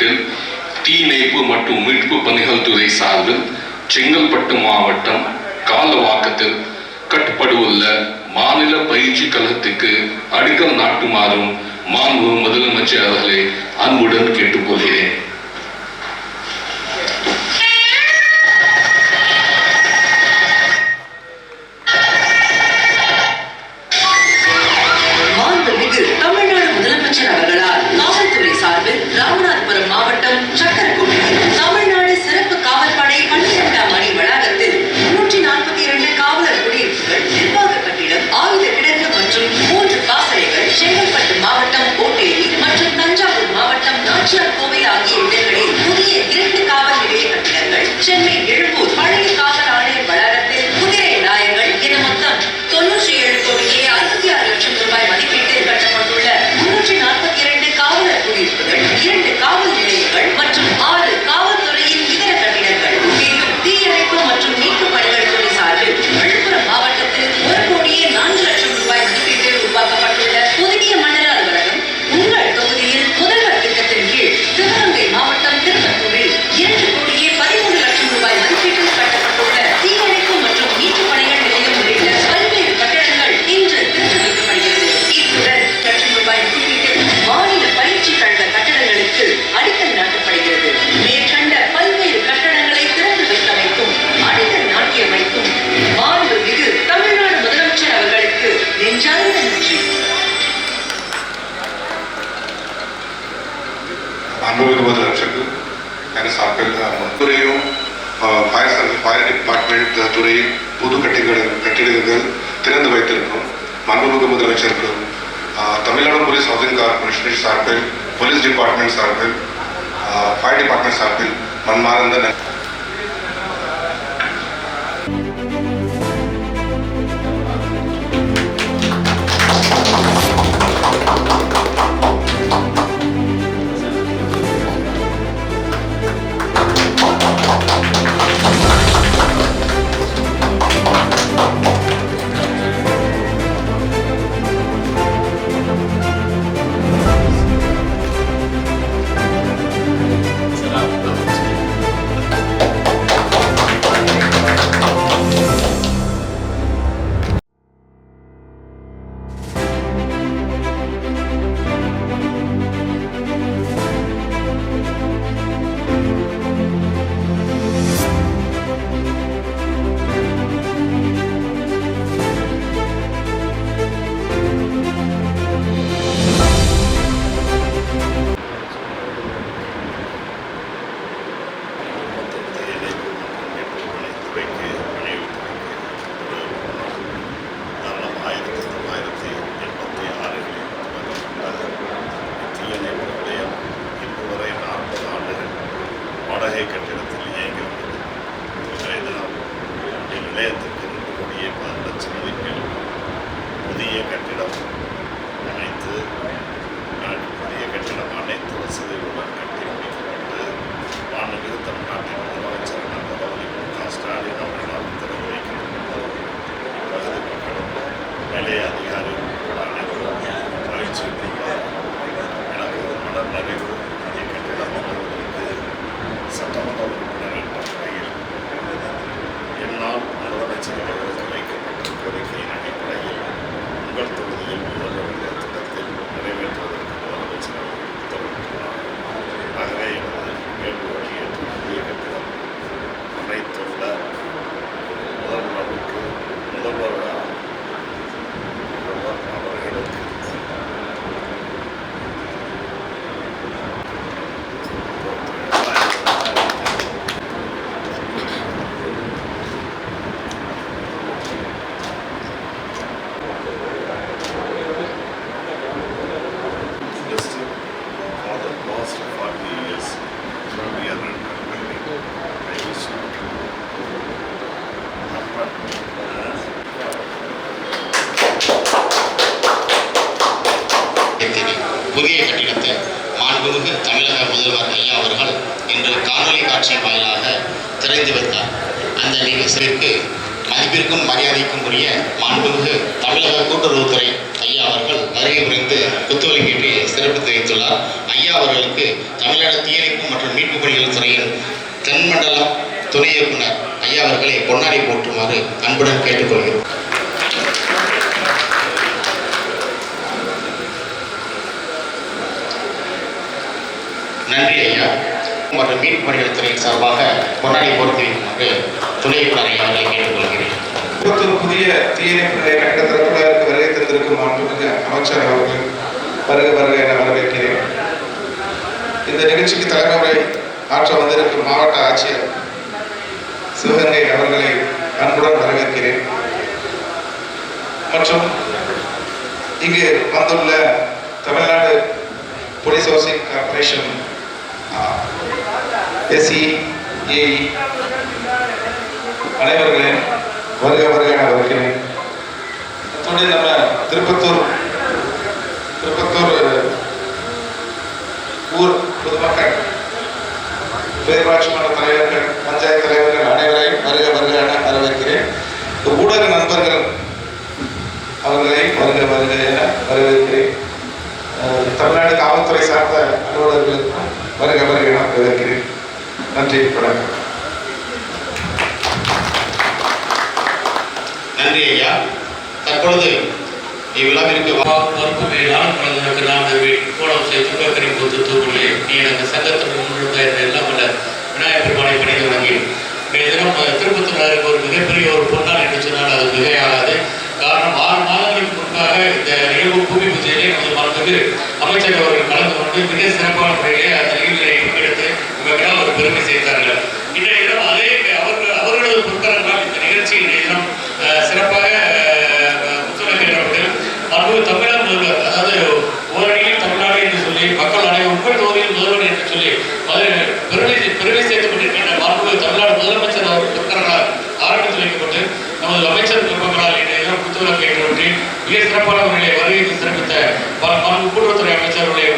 குறியீட்டில் தீயணைப்பு மற்றும் மீட்பு பணிகள் துறை சார்பில் செங்கல்பட்டு மாவட்டம் காலவாக்கத்தில் கட்டுப்படுள்ள மாநில பயிற்சி கழகத்துக்கு அடிக்கல் நாட்டுமாறும் மாண்பு முதலமைச்சர் அவர்களை அன்புடன் கேட்டுக்கொள்கிறேன். ராமநாதபுரம் மாவட்டம் சக்கரக்குடியில் தமிழ்நாடு சிறப்பு காவல்படை 12ஆம் அணி வளாகத்தில் 342 காவலர் குடியிருப்புகள், நிர்வாக கட்டிடம், ஆயுத கிடங்கு மற்றும் 3 பாசறைகள், செங்கல்பட்டு மாவட்டம் கோட்டேரி மற்றும் தஞ்சாவூர் மாவட்டம் நாச்சியார் கோவில் ஆகிய இடங்களில் புதிய 2 காவல் நிலைய கட்டிடங்கள், சென்னை எழும்பூர் பழைய காவல் ஆணையர் வளாகத்தில் குதிரை நாயங்கள் என மொத்தம் 97 கோடியே 66 லட்சம் ரூபாய் மதிப்பீட்டில் கட்டப்பட்டுள்ள 342 காவலர் குடியிருப்புகள், 2 காவல் நிலையங்கள் மற்றும் 6 காவல்துறையின் இதர கட்டிடங்கள், மேலும் தீயணைப்பு மற்றும் மீட்பு பணிகள் துறை சார்பில் விழுப்புரம் மாவட்டத்தில் 1 கோடியே 4 லட்சம் ரூபாய் மதிப்பீட்டில் உருவாக்கப்பட்டுள்ள புதிய மண்டல அலுவலகம், உங்கள் தொகுதியில் முதல்வர் திட்டத்தின் கீழ் சிவகங்கை மாவட்டம் திருப்பத்தூரில் 2 கோடியே 13 லட்சம் ரூபாய் மதிப்பீட்டில் கட்டப்பட்டுள்ள தீயணைப்பு மற்றும் மீட்பு பணிகள் நிலையம் உள்ளிட்ட பல்வேறு கட்டடங்கள் இன்று திறந்து வைக்கப்படுகிறது. இத்துடன் லட்சம் ரூபாய் மதிப்பீட்டில் மாநில பயிற்சி கழக கட்டடங்களுக்கு அடிக்கல் நாட்டப்படுகிறது. மேற்கண்ட பல்வேறு கட்டடங்களை திறந்து வைத்தமைக்கும் அடிக்கல் நாட்டியமைக்கும் மாண்புமிகு தமிழ்நாடு முதலமைச்சர் அவர்களுக்கு நெஞ்சார்ந்த நன்றி. மாண்புமிகு முதலமைச்சருக்கு என் சார்பில் துறையும் ஃபயர் டிபார்ட்மெண்ட் துறையில் புது கட்டிடங்கள் திறந்து வைத்திருக்கிறோம். மாண்புமிகு முதலமைச்சருக்கு தமிழ்நாடு போலீஸ் ஹவுசிங் கார்பரேஷன் சார்பில், போலீஸ் டிபார்ட்மெண்ட் சார்பில், ஃபயர் டிபார்ட்மெண்ட் சார்பில் மன்மார்ந்த நன்றி. கட்டிடத்தில் இயங்குகிறது. இன்றைய தினம் நிலையத்திற்கு 2 கோடியே 10 லட்சம் மதிப்பில் புதிய கட்டிடம் அமைத்து அனைத்து வசதிகளுடன் கட்டி முடிக்கப்பட்டு மாண்புமிகு தமிழ்நாட்டின் முதலமைச்சர் தளபதி மு.க. ஸ்டாலின் அவர்களால் திறந்து வைக்கப்பட்டுள்ளது. இப்பகுதி மக்களும் நிலைய அதிகாரிகள் உட்பட அனைவரும் மகிழ்ச்சி அளித்தார். எனக்கு மலர் நிறைவு புதிய கட்டிடம் அமைவதற்கு சட்டமன்ற உறுப்பினர் என்ற முறையில் என்னால் முதலமைச்சர் அவர்களுக்கு வைக்கப்பட்ட கோரிக்கையின் அடிப்படையில் உங்கள் தொகுதியில் முதல்வர் திட்டத்தில் நிறைவேற்றுவதற்கு முதலமைச்சர் அவர்கள் உத்தரவிட்டுள்ளார். ஆகவே எனது வேண்டுகோளை ஏற்று புதிய கட்டிடம் அமைத்துள்ள முதல்வருக்கு முதல்வர் அவர்களுக்கு புதிய கட்டிடத்தை மாண்புமிகு தமிழக முதல்வர் ஐயா அவர்கள் இன்று காணொலி காட்சி வாயிலாக திறந்து வைத்தார். அந்த நிகழ்ச்சிக்கு மதிப்பிற்கும் மரியாதைக்கும் உரிய மாண்புமிகு தமிழக கூட்டுறவுத்துறை ஐயா அவர்கள் வருகை புரிந்து குத்துவிளக்கேற்றி சிறப்பு தெரிவித்துள்ளார். ஐயா அவர்களுக்கு தமிழ்நாடு தீயணைப்பு மற்றும் மீட்பு பணிகள் துறையின் தென்மண்டல துணை இயக்குனர் ஐயா அவர்களை பொன்னாடி போற்றுமாறு அன்புடன் கேட்டுக்கொள்கிறோம். நன்றி ஐயா. மற்றும் மீட்பு பணிகள் துறையின் சார்பாக பொன்னாடி போர்த்தி வைக்குமாறு துணை இயக்குனர் ஐயா அவர்களை கேட்டுக்கொள்கிறேன். புதிய தீயணைப்பு நிலைய கட்டிட திறப்பு விழாவிற்கு வருகை தந்திருக்கும் மாண்புமிகு அமைச்சர் அவர்கள் வருக வருக என வரவேற்கிறேன். இந்த நிகழ்ச்சிக்கு தலைமை உரை ஆற்ற வந்திருக்கும் மாவட்ட ஆட்சியர் சிவகங்கை அவர்களை அன்புடன் வரவேற்கிறேன். மற்றும் இங்கு வந்துள்ள Tamil Nadu police housing corporation SEAE அனைவர்களையும் வருக வருக என வரவேற்கிறேன். அத்தோடு நம்ம திருப்பத்தூர் ஊர் பொதுமக்கள், பேரூராட்சி மன்ற தலைவர்கள், பஞ்சாயத்து தலைவர்கள் அனைவரையும் வருக வருக என வரவேற்கிறேன். ஊடக நண்பர்கள் அவர்களையும் வருக வருக என வரவேற்கிறேன். தமிழ்நாடு காவல்துறை சார்ந்த அலுவலர்களுக்கும் வருக வருக என வரவேற்கிறேன். நன்றி, வணக்கம். நன்றி ஐயா. தற்பொழுது இவ்விழாவிற்கு பொறுப்பு மேலாளர் கலந்துரைக்கு நான் கோலம் செய்து துக்கக்கறி பொத்து தூக்குள்ளே நீ எனக்கு சங்கத்திற்கு முன்னிருந்த எல்லாம் வல்ல விநாயகர் பெருமானை பணிந்து வழங்கி இன்றைய தினம் திருப்பத்தூருக்கு ஒரு மிகப்பெரிய ஒரு பொன்னாள் என்று சொன்னால் அது மிகையாகாது. காரணம் 6 மாதங்களுக்கு முன்பாக இந்த நிகழ்வு பூமி பூஜையிலே நமது மனதுக்கு அமைச்சர் அவர்கள் கலந்து கொண்டு மிக சிறப்பான முறையிலே அந்த நிகழ்ச்சியை பங்கெடுத்து இவர்களால் ஒரு பெருமை சேர்த்தார்கள். இன்றைய தினம் அதே அவர்களது பொருட்களால் இந்த நிகழ்ச்சி இன்றைய தினம் சிறப்பாக தமிழக முதல்வர், அதாவது ஓரணியில் தமிழ்நாடு என்று சொல்லி மக்கள் அனைவரும் உங்கள் தொகுதியில் முதல்வர் என்று சொல்லி பெருமை சேர்த்துக் கொண்டிருக்கின்ற மாண்புமிகு தமிழ்நாடு முதலமைச்சர் அவர்கள் பொருட்களால் ஆரம்பித்து வைக்கப்பட்டு நமது அமைச்சர் குடும்பங்களால் இன்றைய குத்துவிளக்கு ஏற்றி மிக சிறப்பான முறையை வருகைக்கு சிறப்பித்த மாண்பு கூட்டுறவுத்துறை அமைச்சர்களுடைய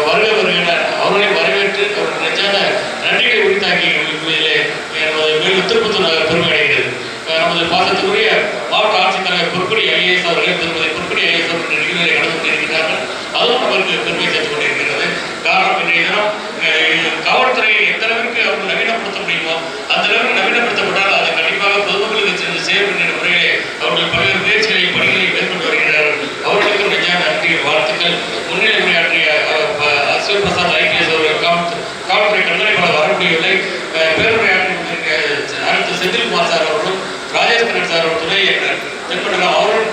வருகை வருகின்ற அவர்களை வரவேற்று அவர்கள் நிஜான நன்றிகளை உரித்தாக்கி திருப்பத்தூர் நகர் பெருமை அடைகிறது. நமது பாசத்துக்குரிய மாவட்ட ஆட்சித்தலைவர் பொற்குடி IAS அவர்கள் திருமதி பொற்குடி IAS அவர்கள் நிகழ்வுகளை நடந்து கொண்டிருக்கிறார்கள். அதுவும் அவருக்கு பெருமை சேர்த்துக் கொண்டிருக்கிறது. காரணம் இன்றைய தினம் காவல்துறையை எந்த அளவிற்கு அவர்கள் நவீனப்படுத்த முடியுமோ அந்த அளவுக்கு நவீனப்படுத்தப்பட்டால் அது கண்டிப்பாக பொதுமக்களுக்கு சென்று சேரும் என்ற முறையிலே அவர்கள் பல்வேறு முயற்சிகளை பணிகளை மேற்கொண்டு வருகிறார்கள். அவர்களுக்கு நிஜமான நன்றி, வாழ்த்துக்கள். முன்னிலை உரையாற்றிய சிவபிரசாத் IPS அவர்கள் காவல்துறை கண்காணிப்பாளர் வர முடியவில்லை. பேருரையாற்றி அடுத்த செந்தில்குமார் சார் அவர்களும் ராஜேஸ்வரன் சார் அவர் துணை இயக்குனர் தென்பட்டலாம் அவரும்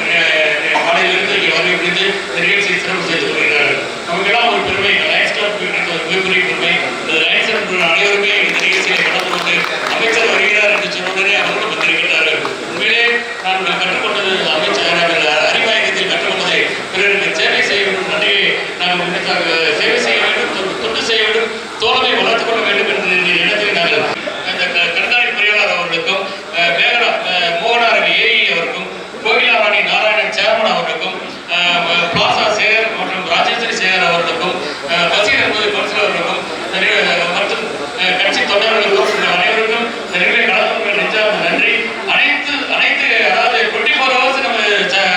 மாலையிலிருந்து இங்கே வருகை புரிந்து இந்த நிகழ்ச்சியை சிறப்பு செய்து வருகிறார்கள். நமக்கெல்லாம் ஒரு பெருமை, லயன்ஸ் கிளப் ஒரு மிகப்பெரிய பெருமை. இந்த லயன்ஸ் கிளப் அனைவருமே இந்த நிகழ்ச்சியை கலந்து கொண்டு அமைச்சர் வருகிறார் என்று சொன்னவுடனே அவர்களும் வந்திருக்கிறார்கள். உண்மையிலே நான் கற்றுக்கொண்டது அமைச்சர் அறிவாயத்தில் கற்றுக்கொண்டதை பிறருக்கு சேவை செய்ய வேண்டும், நன்றியை நாங்கள் சேவை செய்ய வேண்டும், தொண்டு செய்ய வேண்டும், தோழமை வளர்த்துக் கொள்ள வேண்டும் என்ற எண்ணத்தில் நாங்கள் இந்த கண்காணிப்பு பொறியாளர் அவர்களுக்கும் மோகனாரவி AE அவருக்கும் கோகிலாராணி நாராயணன் சேர்மன் அவர்களுக்கும் பிளாசா சேகர் மற்றும் ராஜேஸ்வரி சேகர் அவர்களுக்கும் பசீர் என்பது கவுன்சிலர் அவர்களுக்கும் மற்றும் கட்சி தொண்டர்களுக்கும் அனைவருக்கும் இந்த நிகழ்வை கலந்து கொண்ட நெஞ்சார்ந்த நன்றி. அனைத்து அதாவது 24 hours நம்ம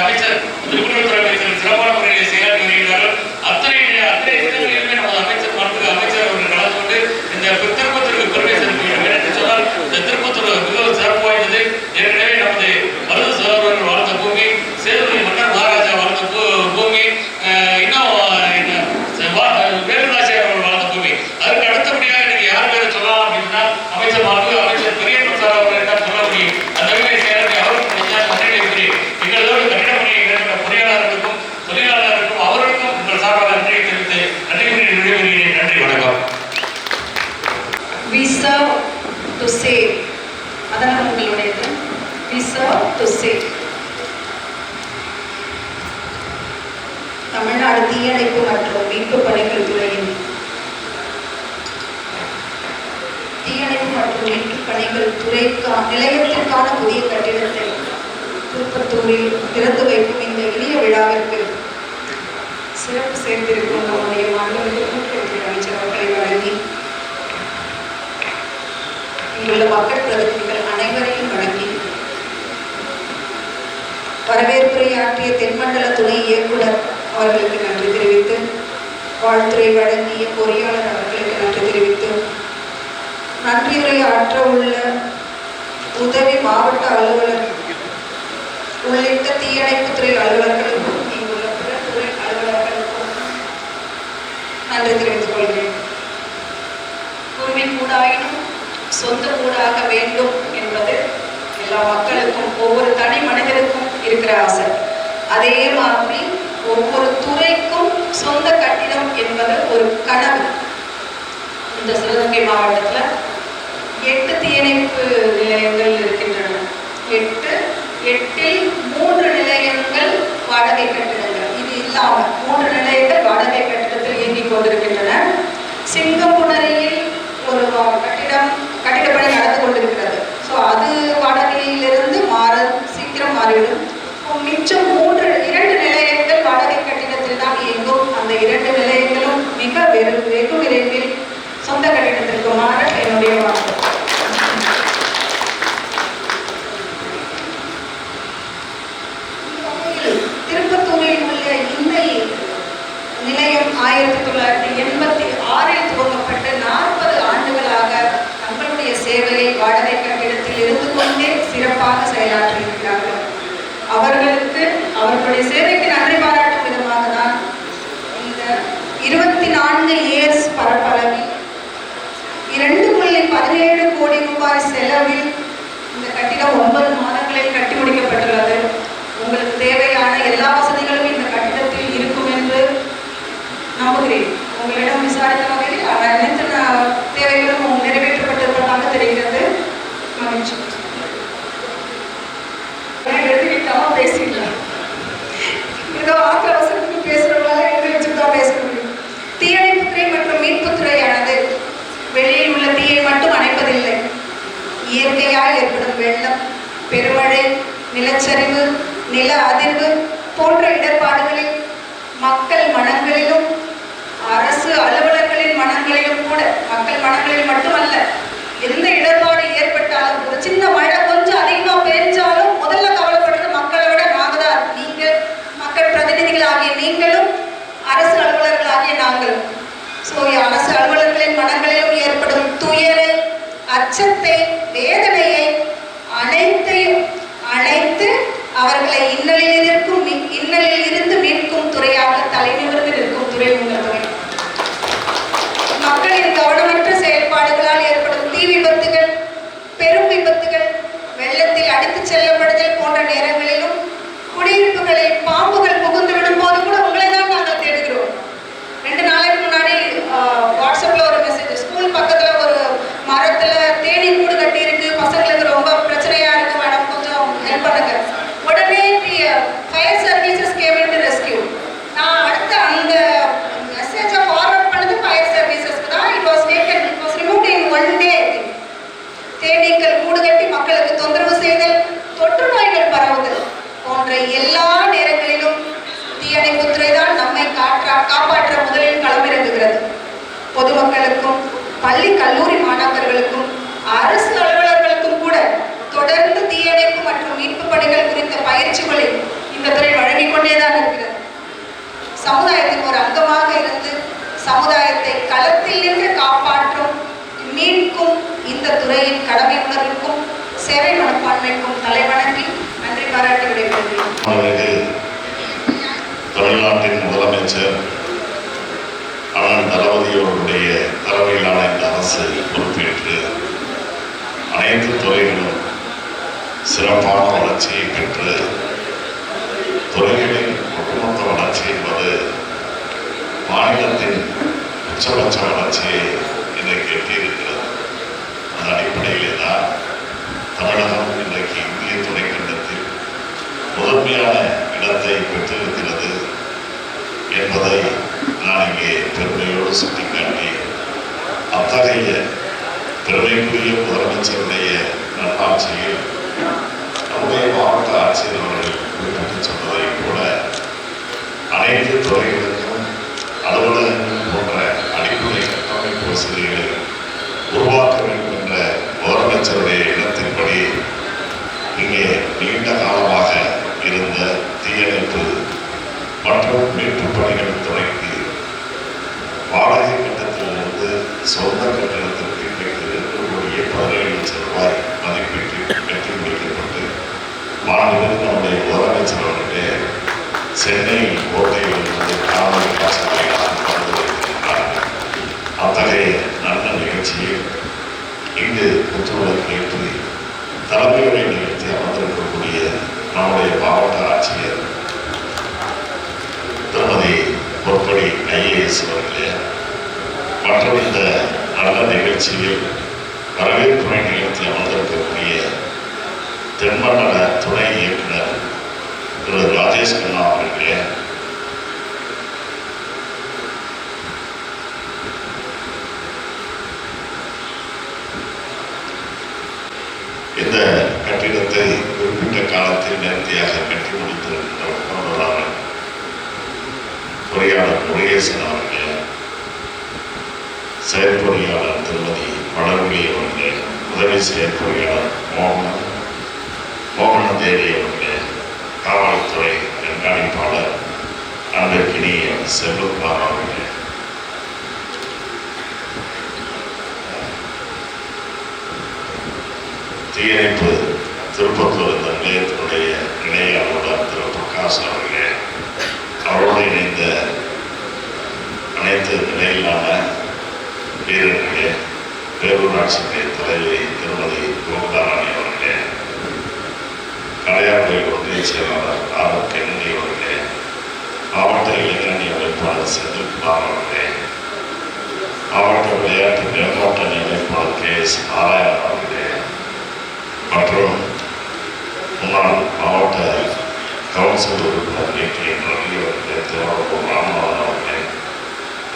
அமைச்சர் கூட்டுறவுத்துறை அமைச்சர் சிறப்பான முறையில் செயலாற்றி வருகிறார்கள். அத்தனை திட்டங்களிலுமே நமது அமைச்சர் அவர்கள் கலந்து கொண்டு இந்த திருப்பத்தூருக்கு பெருமை சேர்க்க வேண்டும் என்று சொன்னால் இந்த திருப்பத்தூர் மிகவும் சிறப்பு வாய்ந்தது. ஏற்கனவே நமது மருது சகோதரர்கள் வாழ்ந்த பூமி, சேதுபதி மன்னர் மகாராஜா வாழ்ந்த பூமி, இன்னும் வேலுநாச்சியார் அவர்கள் வாழ்ந்த பூமி. அதற்கு அடுத்தபடியாக இன்னைக்கு யார் பேரை சொல்லலாம் அப்படின்னா அமைச்சர் பெரிய பிரசாத் அவர்கள் தான் சொல்ல முடியும். அந்த வகையை செயலாற்றி அவருக்கும் நன்றிகளை கூறி எங்களோடு கட்டிட பணியை மேற்கொண்ட பொறியாளர்களுக்கும் தொழிலாளர்களுக்கும் அவர்களுக்கும் உங்கள் சார்பாக நன்றியை தெரிவித்து நன்றி கூறி விடைபெறுகிறேன். நன்றி, வணக்கம். We serve to save. அதான் உங்களுடையது. We serve to save. Tamil Nadu தீயணைப்பு மற்றும் மீட்பு பணிகள் துறையின் நிலையத்திற்கான புதிய கட்டிடத்தை திருப்பத்தூரில் திறந்து வைக்கும் இந்த எளிய விழாவிற்கு சிறப்பு சேர்ந்திருக்கும் நம்முடைய மாநில கூட்டுறவுத்துறை அமைச்சர் அவர்களை வழங்கி இங்குள்ள மக்கள் பிரதிநிதிகள் அனைவரையும் வழங்கி வரவேற்புரையாற்றிய தென்மண்டல துணை இயக்குனர் அவர்களுக்கு நன்றி தெரிவித்து, வாழ்த்துறை வழங்கிய பொறியாளர் அவர்களுக்கு நன்றி தெரிவித்து, நன்றியுரை ஆற்ற உள்ள உதவி மாவட்ட அலுவலர் உள்ளிட்ட தீயணைப்புத்துறை அலுவலர்களுக்கும் இங்குள்ள பிற துறை அலுவலர்களுக்கும் நன்றி தெரிவித்துக் கொள்கிறேன். உரிமை கூடாயினும் சொந்த கூடாக வேண்டும் என்பது எல்லா மக்களுக்கும், ஒவ்வொரு தனி மனிதருக்கும் இருக்கிற ஆசை. அதே மாதிரி ஒவ்வொரு துறைக்கும் சொந்த கட்டிடம் என்பது ஒரு கனவு. இந்த சிவகங்கை மாவட்டத்தில் 8 தீயணைப்பு நிலையங்கள் இருக்கின்றன. 8இல் 3 நிலையங்கள் வாடகை கட்டிடங்கள். இது இல்லாமல் 3 நிலையங்கள் வாடகை கட்டிடத்தில் இயங்கிக் கொண்டிருக்கின்றன. சிங்கம்புணரியில் ஒரு கட்டிடப்பணி நடந்து கொண்டிருக்கிறது. ஸோ அது வாடகையிலிருந்து சீக்கிரம் மாறிவிடும். மிச்சம் 2 நிலையங்கள் வாடகை கட்டிடத்தில் தான் இயங்கும். அந்த 2 நிலையங்களும் மிக வெகு விரைவில் சொந்த கட்டிடத்திற்கு மாற என்னுடைய வாழ்க்கை. திருப்பத்தூரில் உள்ள இந்த நிலையம் 1986இல் துவங்கப்பட்ட 40 ஆண்டுகளாக தங்களுடைய சேவையை வாடகை கட்டிடத்தில் இருந்து கொண்டே சிறப்பாக செயலாற்றியிருக்கிறார்கள். அவர்களுடைய சேவைக்கு நன்றி பாராட்டும் விதமாக தான் இந்த 24 ஏர்ஸ் பரப்பளவில் 2.17 கோடி ரூபாய் செலவில் இந்த கட்டிடம் 9 மாதங்களில் கட்டி முடிக்கப்பட்டுள்ளது. உங்களுக்கு தேவையான எல்லா வசதிகளும் இந்த கட்டிடத்தில் இருக்கும் என்று நம்புகிறேன். உங்களிடம் விசாரித்த வகையில் அனைத்து தேவைகளும் நிறைவேற்றப்பட்டிருப்பதாக தெரிகிறது. மகிழ்ச்சி. எழுதிவிட்டாமல் பேசிக்கலாம். ஏதோ ஆத்திர அவசரத்துக்கு பேசுறவங்களால எழுதி வச்சுதான் பேச முடியும். தீயணைப்புத்துறை மற்றும் மீட்புத்துறையானது வெளியில் உள்ள தீயை மட்டும் அணைப்பதில்லை. இயற்கையால் ஏற்படும் வெள்ளம், பெருமழை, நிலச்சரிவு, நில அதிர்வு போன்ற இடர்பாடுகளில் மக்கள் மனங்களிலும் அரசு அலுவலர்களின் மனங்களிலும் கூட, மக்கள் மனங்களில் மட்டுமல்ல, எந்த இடர்பாடு ஏற்பட்டாலும் ஒரு சின்ன மழை கொஞ்சம் அதிகமாக பெஞ்சாலும் முதல்ல கவலைப்படுறது மக்களை விட நாங்கள் தான். நீங்கள் மக்கள் பிரதிநிதிகளாகிய நீங்களும் அரசு அலுவலர்களாகிய நாங்களும். ஸோ அரசு அலுவலர்களின் மனங்களிலும் ஏற்படும் துயரை, அச்சத்தை, வேதனையை அனைத்தையும் அணைத்து அவர்களை இன்னலில் இருந்து மீட்கும் துறையாக தலைநிமிர்ந்து நிற்கும் துறை உங்கள் துறை. மக்களின் கவனமற்ற செயல்பாடுகளால் ஏற்படும் தீ விபத்துகள், பெரும் விபத்துகள், வெள்ளத்தில் அடித்துச் செல்லப்படுதல் போன்ற நேரங்களிலும் குடியிருப்புகளில் பாம்புகள் புகுந்து விடும் போது கூட உங்களை தான் நாங்கள் தேடுகிறோம். 2 நாளைக்கு முன்னாடி வாட்ஸ்அப்ல ஒரு மெசேஜ், ஸ்கூல் பக்கத்துல ஒரு மரத்துல தேனீ கூடு கட்டி இருக்கு, பசங்களுக்கு ரொம்ப பிரச்சனையா இருக்கு மேடம், கொஞ்சம் ஹெல்ப் பண்ணுங்க. உடனே fire services game into rescue. நான் அடுத்த அந்த மெசேஜை ஃபார்வர்ட் பண்ணது ஃபயர் சர்வீசஸ்க்கு தான். It was removed in 1 day. தேனீக்கள் கூடு கட்டி மக்களுக்கு தொந்தரவு செய்தல், தொற்று நோய்கள் பரவுதல் போன்ற எல்லா நேரங்களிலும் தீயணைப்புத்துறை தான் நம்மை காப்பாற்ற முதலில் களமிறங்குகிறது. பொதுமக்களுக்கும் பள்ளி கல்லூரி மாணாக்கர்களுக்கும் அரசு அலுவலர்களுக்கும் கூட தொடர்ந்து தீயணைப்பு மற்றும் மீட்பு பணிகள் குறித்த பயிற்சிகளை இந்த துறை வழங்கிக் கொண்டேதான் இருக்கிறது. சமுதாயத்தின் ஒரு அங்கமாக இருந்து சமுதாயத்தை களத்தில் நின்று காப்பாற்றும் மீட்கும் இந்த துறையின் கடமை உணர்வுக்கும் சேவை மனப்பான்மைக்கும் தலைவணங்கி நன்றி பாராட்டி விடைபெறுகிறேன். தமிழ்நாட்டின் முதலமைச்சர் அண்ணன் தளபதியோருடைய தலைமையிலான இந்த அரசு பொறுப்பேற்று அனைத்து துறைகளும் சிறப்பான வளர்ச்சியை பெற்று துறைகளின் ஒட்டுமொத்த வளர்ச்சி என்பது மாநிலத்தின் உச்சபட்ச வளர்ச்சியை இன்றைக்கு எட்டியிருக்கிறது. அந்த அடிப்படையிலே தான் தமிழகம் இன்றைக்கு இந்திய துணைக்கண்டத்தில் முதன்மையான இடத்தை பெற்றிருக்கிறது என்பதை நான் இங்கே பெருமையோடு சுட்டிக்காட்டி, அத்தகைய பெருமைக்குரிய முதலமைச்சருடைய நல்லாட்சியில் நம்முடைய மாவட்ட ஆட்சியர் அவர்கள் குறிப்பிட்டு சொன்னதைப் போல அனைத்து துறைகளுக்கும் அலுவலகங்கள் போன்ற அடிப்படை கட்டமைப்பு வசதிகளை உருவாக்க வேண்டும் என்ற முதலமைச்சருடைய எண்ணத்தின்படி இங்கே நீண்ட காலமாக இருந்த தீயணைப்பு மற்றும் மீட்பு பணிகள் துறைக்கு வாடகை கட்டத்திலிருந்து சொந்த கட்டணத்திற்கு இன்றைக்கு 2,17,00,000 ரூபாய் மதிப்பீட்டில் கட்டி முடிக்கப்பட்டு மாநிலம் நம்முடைய முதலமைச்சர் அவர்களே சென்னை கோட்டையிலிருந்து காணொலி காட்சிகளாக கலந்து வைத்திருக்கிறார்கள். அத்தகைய நல்ல நிகழ்ச்சியில் இங்கு புத்துணர்வு ஏற்றி தலைமையுரை நிகழ்த்தி அமர்ந்திருக்கக்கூடிய நம்முடைய மாவட்ட ஆட்சியர் திருமதி பொற்படி ஐஏஎஸ் அவர்களே மற்றும் இந்த நல்ல நிகழ்ச்சியில் வரவேற்புரை நிகழ்த்தி அமர்ந்திருக்கக்கூடிய தென்மண்டல துணை இயக்குனர் திரு ராஜேஷ் கண்ணா அவர்களே, இந்த கட்டிடத்தை குறிப்பிட்ட காலத்தில் நேர்த்தியாக கட்டி முடித்திருக்கின்ற பொறியாளர் முருகேசன் அவர்களே, செயற்பொறியாளர் திருமதி வளர்மொழி அவர்களே, உதவி செயற்பொறியாளர் மோகன தேவி அவர்களே, காவல்துறை கண்காணிப்பாளர் அன்பிற்கினிய செல்வகுமார் அவர்களே, தீயணைப்பு திருப்பத்தூர் இந்த நிலையத்தினுடைய இணைய அலுவலர் திரு பிரகாஷ் அவர்களே, அவரோடு இணைந்த அனைத்து நிலையிலான வீரர்களே, பேரூராட்சி நிலைய தலைவி திருமதி கோகுலாராணி அவர்களே, கலையார்கோயில் ஒன்றிய செயலாளர் ஆர் கென்னடி அவர்களே, மாவட்ட இளைஞரணி அமைப்பாளர் செந்தில்குமார் அவர்களே, மாவட்ட விளையாட்டு மேம்பாட்டு அமைப்பாளர் KS நாராயணன் அவர்களே மற்றும் முன்னாள் மாவட்ட கவுன்சில் உறுப்பினர் ATM ரவி அவர்களே, திருவாரூர் ராமநாதன் அவர்களே,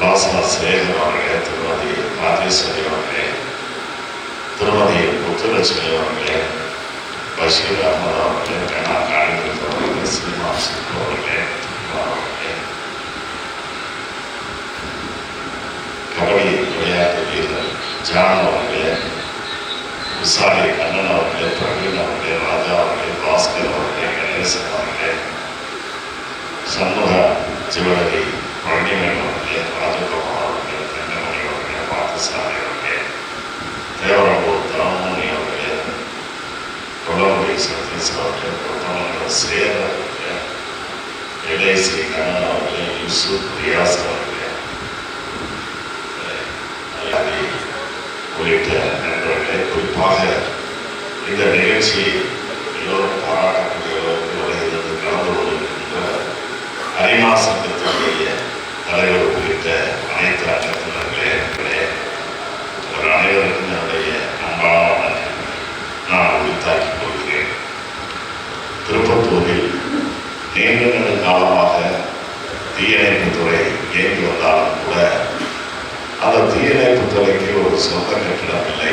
ராசா சேகர் அவர்களே, திருமதி ராஜேஸ்வரி அவர்களே, திருமதி முத்துலட்சுமி அவர்களே, பஷீர் அகமது அவர்களே, கனா காளிமுத்து அவர்களே, ஸ்ரீமான் சித்து அவர்களே, அவர்களே, கபடி விளையாட்டு வீரர் ஜான் அவர்களே, விசாரி கண்ணன் அவர்களே, பிரவீன் அவர்களே, ராஜா அவர்களே, பாஸ்கர் அவர்களே, கணேசன் அவர்களே, சண்முக ஜுவலரி பழனிமேல் அவர்களே, ராஜகோபால் அவர்களே, தங்கமணி அவர்களே, பார்த்தசாமி அவர்களே, தேவரம்பூர் தாமோனி அவர்களே, கொலமுடி சதீஷ் அவர்களே, கொத்தமங்கல சேர அவர்களே, இளைசி கண்ணன் அவர்களே, யூசுப் ரியாஸ் அவர்களே, உள்ளிட்ட நண்பர்களே, குறிப்பாக இந்த நிகழ்ச்சி எல்லோரும் பாராட்டக்கூடியவர்களுக்கு கலந்து கொண்டிருக்கின்ற அரிமா சங்கத்தினுடைய தலைவர் உள்ளிட்ட அனைத்து அங்கத்தினர்களே ஒரு அனைவருக்கும் என்னுடைய அன்பான நான் உரித்தாக்கிக் கொள்கிறேன். திருப்பத்தூரில் நீண்ட நெடு காலமாக தீயணைப்புத்துறை இயங்கி வந்தாலும் கூட அந்த தீயணைப்பு துறைக்கு ஒரு சொந்த கட்டிடம் இல்லை,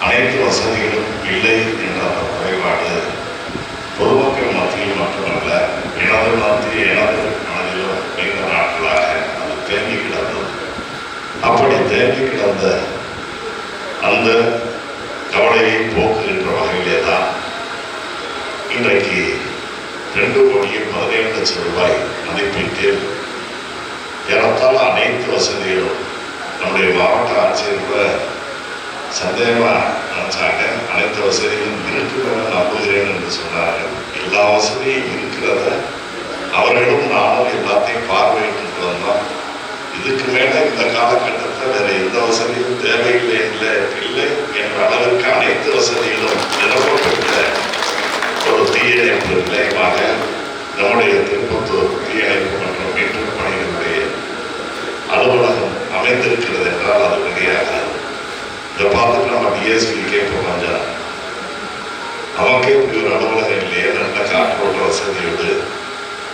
அனைத்து வசதிகளும் இல்லை என்ற அந்த குறைபாடு பொதுமக்கள் மத்தியில் மட்டுமல்ல எனது மனதிலும் நீண்ட நாட்களாக அது தேங்கி கிடந்தது. அப்படி தேங்கி கிடந்த அந்த கவலையை போக்குகின்ற வகையிலே தான் இன்றைக்கு 2,17,00,000 ரூபாய் மதிப்பீட்டில் ஏறத்தாழ அனைத்து வசதிகளும் நம்முடைய மாவட்ட ஆட்சியர் கூட சந்தேகமாக நினைச்சாங்க. அனைத்து வசதிகளும் இருக்கிறத நம்புகிறேன் என்று சொன்னார்கள். எல்லா வசதியும் இருக்கிறத அவர்களும் நானும் எல்லாத்தையும் பார்வையிட்டு வந்தோம். இதுக்கு மேலே இந்த காலகட்டத்தில் வேற எந்த வசதியும் தேவையில்லை இல்லை என்ற அளவிற்கு அனைத்து வசதிகளும் நிரப்பப்பட்ட ஒரு தீயணைப்பு நிலையமாக நம்முடைய திருப்பத்தூர் தீயணைப்பு மற்றும் மீட்பு பணிகளுடைய அலுவலகம் அமைந்திருக்கிறது என்றால் அது கிடையாது. இதை பார்த்துட்டு நம்ம டிஎஸ்பி கேட்போம், கொஞ்சம் நமக்கே இப்படி ஒரு அலுவலகம் இல்லையே, நல்ல காற்றோட்ட வசதியோடு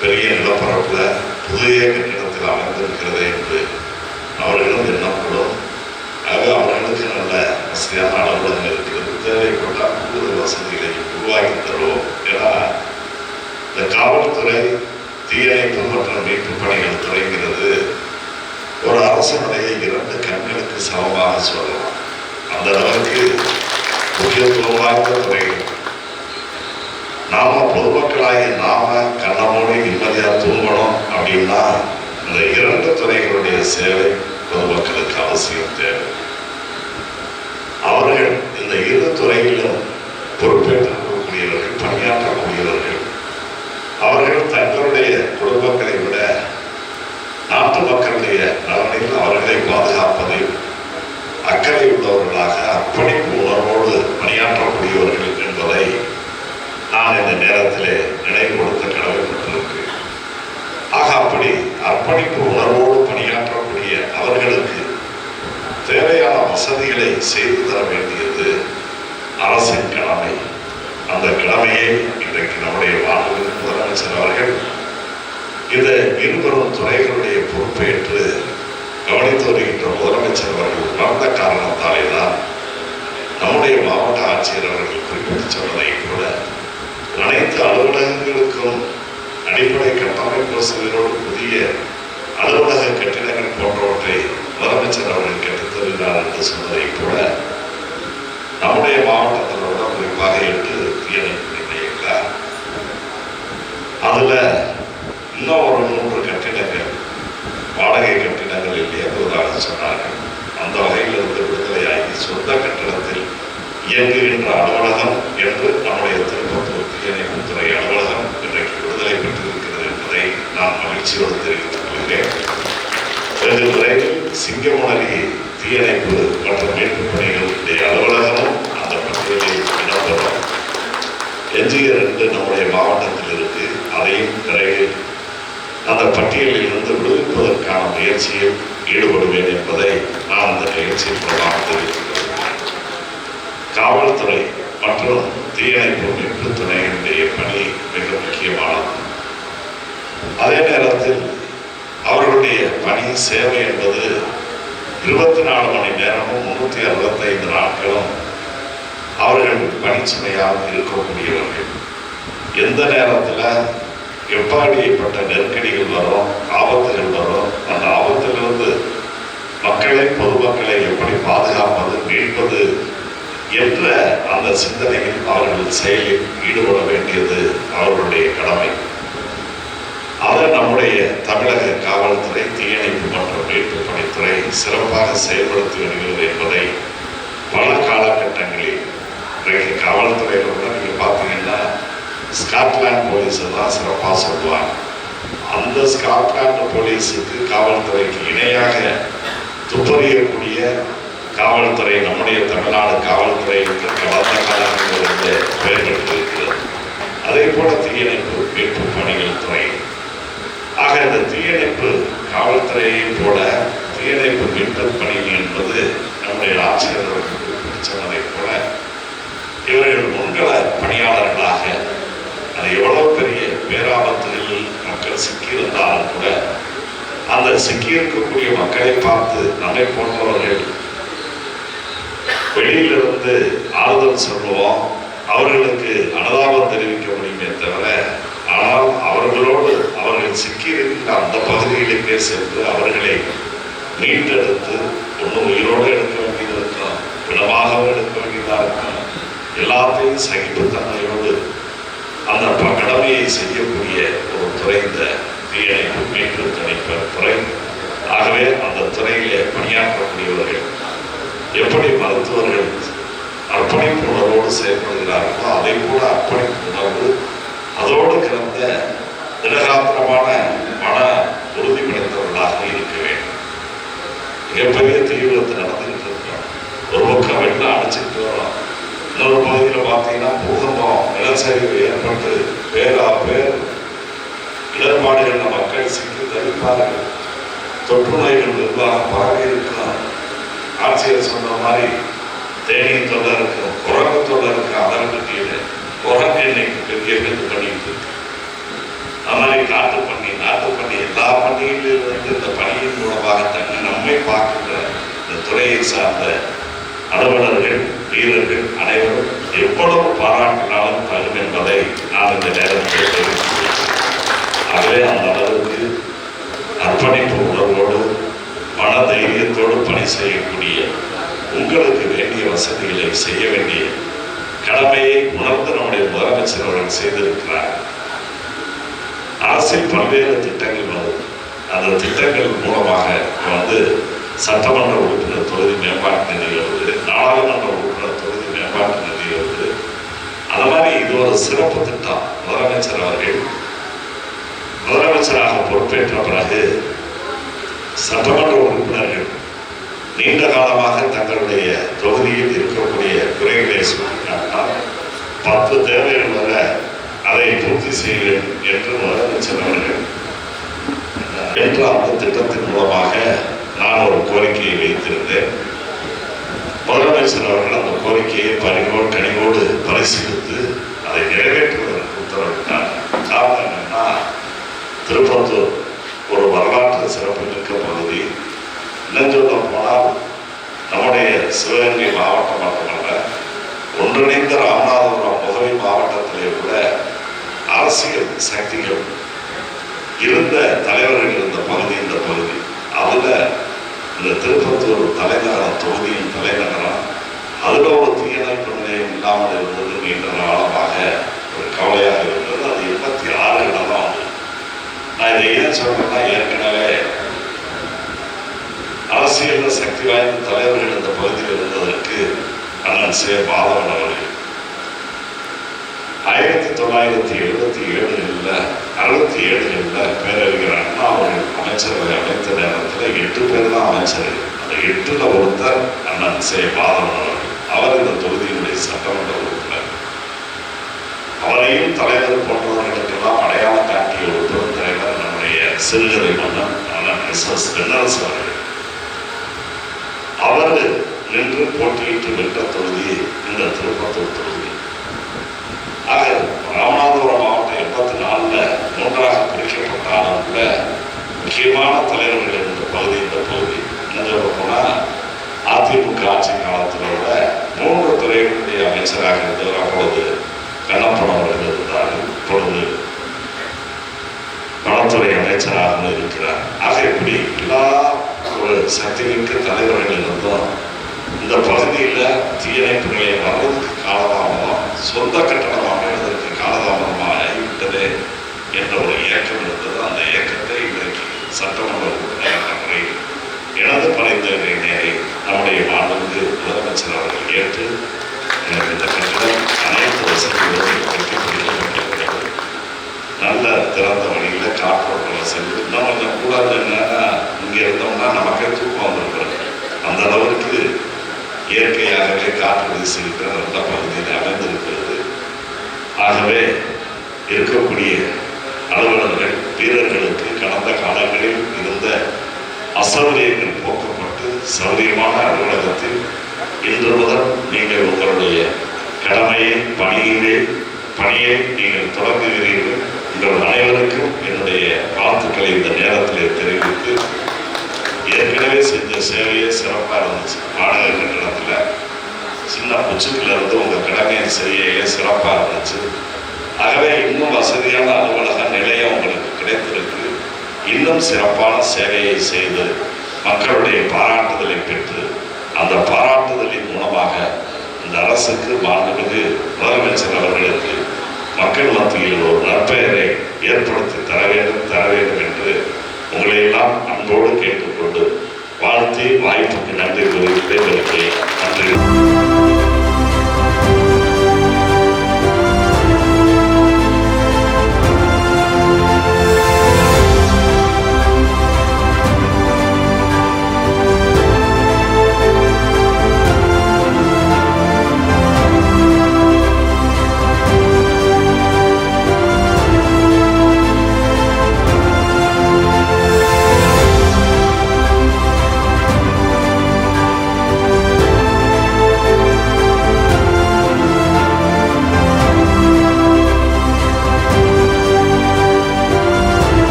பெரிய நிலப்பரப்பில் புதிய கட்டிடத்தில் அமைந்திருக்கிறது என்று அவர்களும் எண்ணப்படும். ஆக அவர்களுக்கு நல்ல வசதியான அலுவலகம் இருக்கிறது, தேவைப்பட்டால் கூடுதல் வசதிகளை உருவாக்கி தருவோம். ஏன்னா இந்த காவல்துறை தீயணைப்பு மற்றும் மீட்பு பணிகள் துறைங்கிறது ஒரு அரசனுடைய 2 கண்களுக்கு சமமாக சொல்லலாம். அந்த அளவுக்கு முக்கியத்துவம் வாய்ந்த துறைகள். நாம பொதுமக்களாகி நாம கண்ணமோடி நிம்மதியா தூங்கணும் அப்படின்னா இந்த 2 துறைகளுடைய சேவை பொதுமக்களுக்கு அவசியம் தேவை. அவர்கள் இந்த 2 துறையிலும் பொறுப்பேற்றிருக்கக்கூடியவர்கள், பணியாற்றக்கூடியவர்கள், அவர்கள் தங்களுடைய குடும்பங்களை விட நாட்டு மக்களுடைய நலனில் அவர்களை பாதுகாப்பதில் அக்கறை உள்ளவர்களாக அர்ப்பணிப்பு உணர்வோடு பணியாற்றக்கூடியவர்கள் என்பதை நான் இந்த நேரத்திலே நினைவுபடுத்த கடமைப்பட்டிருக்கிறேன். ஆக அப்படி அர்ப்பணிப்பு உணர்வோடு பணியாற்றக்கூடிய அவர்களுக்கு தேவையான வசதிகளை செய்து தர வேண்டியது அரசின் கடமை. அந்த கடமையை இன்றைக்கு நம்முடைய மாண்புமிகு முதலமைச்சர் அவர்கள் இந்த 2 துறைகளுடைய பொறுப்பேற்று கவனித்து வருகின்ற முதலமைச்சர் அவர்கள் உணர்ந்த காரணத்தாலே தான் நம்முடைய மாவட்ட ஆட்சியர் அவர்கள் குறிப்பிட்டு சொன்னதை கூட அனைத்து அலுவலகங்களுக்கும் அடிப்படை கட்டமைப்பு வசதிகளோடு புதிய அலுவலக கட்டிடங்கள் போன்றவற்றை முதலமைச்சர் அவர்கள் கற்றுத்தருகிறார் என்று சொன்னதை கூட நம்முடைய மாவட்டத்திலோட குறிப்பாக 8 தீயணைப்பு நிலையங்கள், அதுல இன்னும் ஒரு 3 கட்டிடங்கள் வாடகை கட்டிடங்களில் இயங்குவதாக சொன்னார்கள். அந்த வகையில் இருந்து விடுதலையாகி சொந்த கட்டிடத்தில் இயங்குகின்ற அலுவலகம் என்று நம்முடைய திருப்பத்தூர் தீயணைப்புத்துறை அலுவலகம் இன்றைக்கு விடுதலை பெற்றிருக்கிறது என்பதை நான் மகிழ்ச்சியோடு தெரிவித்துக் கொள்கிறேன். வெகு விரைவில் சிங்கமுனரி தீயணைப்பு மற்றும் மீட்பு பணிகளுடைய அலுவலகமும் அந்த பட்டியலில் இடம்பெறும். எஞ்சிய 2 நம்முடைய மாவட்டத்தில் இருக்கு. அதையும் விரைவில் அந்த பட்டியலில் இருந்து விடுவிப்பதற்கான முயற்சியில் ஈடுபடுவேன் என்பதை நான் இந்த நிகழ்ச்சியின் மூலமாக தெரிவித்துள்ளேன். காவல்துறை மற்றும் தீயணைப்பு மீட்பு துறையினுடைய பணி மிக முக்கியமானது. அதே நேரத்தில் அவர்களுடைய பணி சேவை என்பது 24 மணி நேரமும் 365 நாட்களும் அவர்கள் பணிச்சுமையாக இருக்கக்கூடியவர்கள். எந்த நேரத்தில் எப்படிப்பட்ட நெருக்கடிகள் வரும், ஆபத்துகள் வரும், அந்த ஆபத்திலிருந்து மக்களை, பொதுமக்களை எப்படி பாதுகாப்பது, மீட்பது என்ற அந்த சிந்தனையில் அவர்கள் செயலில் ஈடுபட வேண்டியது அவர்களுடைய கடமை. அதை நம்முடைய தமிழக காவல்துறை, தீயணைப்பு மற்றும் மீட்பு பணித்துறை சிறப்பாக செயல்படுத்தி வருகிறது என்பதை பல காலகட்டங்களில் இன்றைக்கு காவல்துறையில் கூட நீங்கள் பார்த்தீங்கன்னா ஸ்காட்லாந்து போலீஸை தான் சிறப்பாக சொல்லுவாங்க. அந்த ஸ்காட்லாந்து போலீஸுக்கு காவல்துறைக்கு இணையாக துப்பறியக்கூடிய காவல்துறை நம்முடைய தமிழ்நாடு காவல்துறை என்று கடந்த காலங்களிலிருந்து பெயர் பெற்றிருக்கிறது. அதே போல தீயணைப்பு மீட்பு பணிகள் துறை. ஆக இந்த தீயணைப்பு காவல்துறையை போல தீயணைப்பு மீட்பு பணி என்பது நம்முடைய ஆட்சியர்கள் சொன்னதை போல இவர்கள் முன்கள பணியாளர்களாக அது எவ்வளவு பெரிய பேராபத்துகளில் மக்கள் சிக்கியிருந்தாலும் கூட அந்த சிக்கியிருக்கக்கூடிய மக்களை பார்த்து நம்மை போன்றவர்கள் வெளியிலிருந்து ஆறுதல் சொல்லுவோம், அவர்களுக்கு அனுதாபம் தெரிவிக்க முடியுமே தவிர, ஆனால் அவர்களோடு அவர்கள் சிக்கியிருக்கின்ற அந்த பகுதிகளுக்கே சென்று அவர்களை மீட்டெடுத்து ஒன்று உயிரோடு எடுக்க வேண்டியது இருக்கும், பிணமாகவும் எடுக்க வேண்டியதாக இருக்கும், எல்லாத்தையும் சகிப்புத்தன்மையோடு அந்த கடமையை செய்யக்கூடிய ஒரு துறை இந்த தீயணைப்பு மீட்பு தணிப்பு துறை. ஆகவே அந்த துறையிலே பணியாற்றக்கூடியவர்கள் எப்படி மருத்துவர்கள் அர்ப்பணிப்பு உணர்வோடு செயல்படுகிறார்களோ அதை போல அர்ப்பணிப்பு உணர்வு அதோடு கிடந்த திடகாத்திரமான மன உறுதி படைத்தவர்களாக இருக்க வேண்டும். மிகப்பெரிய தீவிரத்தை நடந்துகிட்டு இருக்கோம். ஒரு பக்கம் வெள்ளம் அடிச்சுட்டு வரோம், இன்னொரு பகுதியில் பார்த்தீங்கன்னா பூகம்பம், நிலச்சரிவு ஏற்பட்டு பேர் இடர்பாடுகளில் மக்கள் சிக்கி தவிப்பார்கள். தொற்று நோய்கள் நிர்வாகம் பரவி இருக்கும். ஆட்சியர் சொன்ன மாதிரி தேனி தொல்லை இருக்கும், குரங்கு தொல்லை இருக்கும். அதற்கு கீழே குரங்கு இன்னைக்கு பெரிய இது பண்ணிட்டு இருக்கு. அது மாதிரி நாட்டு பண்ணி எல்லா பணியிலிருந்து இந்த பணியின் மூலமாக நம்மை பார்க்கின்ற இந்த துறையை சார்ந்த அலுவலர்கள், வீரர்கள் அனைவரும் எவ்வளவு பாராட்டினாலும் தரும் என்பதை நான் இந்த நேரத்தில் தெரிவித்துள்ளேன். ஆகவே அந்த அளவுக்கு அர்ப்பணிப்பு உணர்வோடு மன தைரியத்தோடு பணி செய்யக்கூடிய உங்களுக்கு வேண்டிய வசதிகளை செய்ய வேண்டிய கடமையை உணர்ந்து நம்முடைய முதலமைச்சர் அவர்கள் செய்திருக்கிறார். அரசில் பல்வேறு திட்டங்கள் வருது. அந்த திட்டங்கள் மூலமாக சட்டமன்ற உறுப்பினர் தொகுதி மேம்பாட்டு நிதி வருது, நாடாளுமன்ற உறுப்பினர் தொகுதி மேம்பாட்டு நிதி வருது. அந்த மாதிரி இது ஒரு சிறப்பு திட்டம். முதலமைச்சர் அவர்கள் முதலமைச்சராக பொறுப்பேற்ற பிறகு சட்டமன்ற உறுப்பினர்கள் நீண்ட காலமாக தங்களுடைய தொகுதியில் இருக்கக்கூடிய குறைகளை சுட்டிக்காட்டினால் 10 தேவைகள் வர அதை பூர்த்தி செய்ய வேண்டும் என்று முதலமைச்சர் அவர்கள் என்ற அந்த திட்டத்தின் மூலமாக நான் ஒரு கோரிக்கையை வைத்திருந்தேன். முதலமைச்சர் அவர்கள் அந்த கோரிக்கையை கனிவோடு பரிசீலித்து அதை நிறைவேற்றுவதற்கு உத்தரவிட்டார். காரணம் என்னன்னா, திருப்பத்தூர் ஒரு வரலாற்று சிறப்புமிக்க பகுதி. இன்னும் சொல்ல போனால் நம்முடைய சிவகங்கை மாவட்டம் மட்டுமல்ல, ஒன்றிணைந்த ராமநாதபுரம் முதலை மாவட்டத்திலே கூட அரசியல் சக்திகள் இருந்த தலைவர்கள் இருந்த பகுதி இந்த பகுதி. அதுல இந்த திருப்பத்தூர் தலைநகரம், தொகுதியின் தலைநகரம், அதுல ஒரு தீயணைப்பு நிலையம் இல்லாமல் இருந்தது நீண்ட காலமாக ஒரு கவலையாக இருந்தது. அது 86 தான் வந்து. நான் இதை ஏன் சொல்றேன்னா, ஏற்கனவே அரசியல் சக்தி வாய்ந்த தலைவர்கள் இந்த பகுதியில் இருந்ததற்கு அண்ணன் சே. மாதவன் அவர்கள் 1977 பேரறிஞர் அண்ணா அவர்கள் அமைச்சரவை அமைத்த நேரத்தில் 8 பேர் தான் அமைச்சர். அந்த 8ல் ஒருத்தர் அண்ணன் சே. மாதவன் அவர்கள். அவர் இந்த தொகுதியினுடைய சட்டமன்ற உறுப்பினர். அவரையும் தலைவர் போன்றவர்களுக்கெல்லாம் அடையாளம் காட்டிய ஒரு பெருந்தலைவர் நம்முடைய சிறுகதை மன்னன் அண்ணன் எஸ்.எஸ். தென்னரசு அவர்கள். அவர் நின்று போட்டியிட்டு வென்ற தொகுதி இந்த திருப்பத்தூர் தொகுதி. ஆக ராமநாதபுரம் மாவட்டம் 84 3ஆக பிரிக்கப்பட்டாலும் கூட முக்கியமான தலைவர்கள் இருந்த பகுதி இந்த பகுதி. என்ன சொல்ல போனால், அதிமுக ஆட்சி காலத்தில் விட 3 துறைகளுடைய அமைச்சராக இருந்தவர் அப்பொழுது கண்ணப்பன் அவர்கள் இருந்தார்கள். இப்பொழுது வனத்துறை அமைச்சராகவும் இருக்கிறார். ஆக இப்படி எல்லா ஒரு சக்திமிக்க தலைவர்கள் இருந்தோம். இந்த பகுதியில் தீயணைப்பு நிலையம் வர்றதுக்கு காலதாமதம், சொந்த கட்டணம் அமைவதற்கு காலதாமதமாக ஆகிவிட்டது என்ற ஒரு இயக்கம் இருந்தது. அந்த இயக்கத்தை இன்றைக்கு சட்டமன்ற உறுப்பினர் என்ற முறையில் எனது பரிந்துரையினரை நம்முடைய மாண்புமிகு முதலமைச்சர் அவர்கள் ஏற்று எனக்கு இந்த கட்டணம் அனைத்து வசதிகளும் வைக்கப்பட்டிருக்கிறது. நல்ல திறந்த வழியில் காற்றோட்ட வசதி. இன்னும் கொஞ்சம் கூடாது. என்னன்னா, இங்கே இருந்தோம்னா நமக்கே தூக்கம் வந்திருக்கிறது. அந்த அளவுக்கு இயற்கையாகவே காற்று வீசுகின்ற நல்ல பகுதியில் அமைந்திருக்கிறது. ஆகவே இருக்கக்கூடிய அலுவலர்கள், வீரர்களுக்கு கடந்த காலங்களில் இருந்த அசௌகரியங்கள் போக்கப்பட்டு சௌகரியமான அலுவலகத்தில் இன்று முதல் நீங்கள் உங்களுடைய கடமையை பணியை நீங்கள் தொடங்குகிறீர்கள். உங்கள் அனைவருக்கும் என்னுடைய வாழ்த்துக்களை இந்த நேரத்தில் தெரிவித்து, ஏற்கனவே செஞ்ச சேவையே சிறப்பாக இருந்துச்சு. வாடகை கட்டணத்தில் சின்ன புச்சுக்கில் இருந்து உங்கள் கடமையை செய்ய சிறப்பாக இருந்துச்சு. ஆகவே இன்னும் வசதியான அலுவலக நிலையம் உங்களுக்கு கிடைத்திருக்கு. இன்னும் சிறப்பான சேவையை செய்து மக்களுடைய பாராட்டுதலை பெற்று, அந்த பாராட்டுதலின் மூலமாக இந்த அரசுக்கு மாண்புமிகு முதலமைச்சர் அவர்களுக்கு மக்கள் மத்தியில் ஒரு நற்பெயரை ஏற்படுத்தி தர வேண்டும் என்று உங்களை எல்லாம் அன்போடு கேட்டுக்கொண்டு வாழ்த்தி வாய்ப்புக்கு நன்றி கூறி விடைபெறுகிறேன்.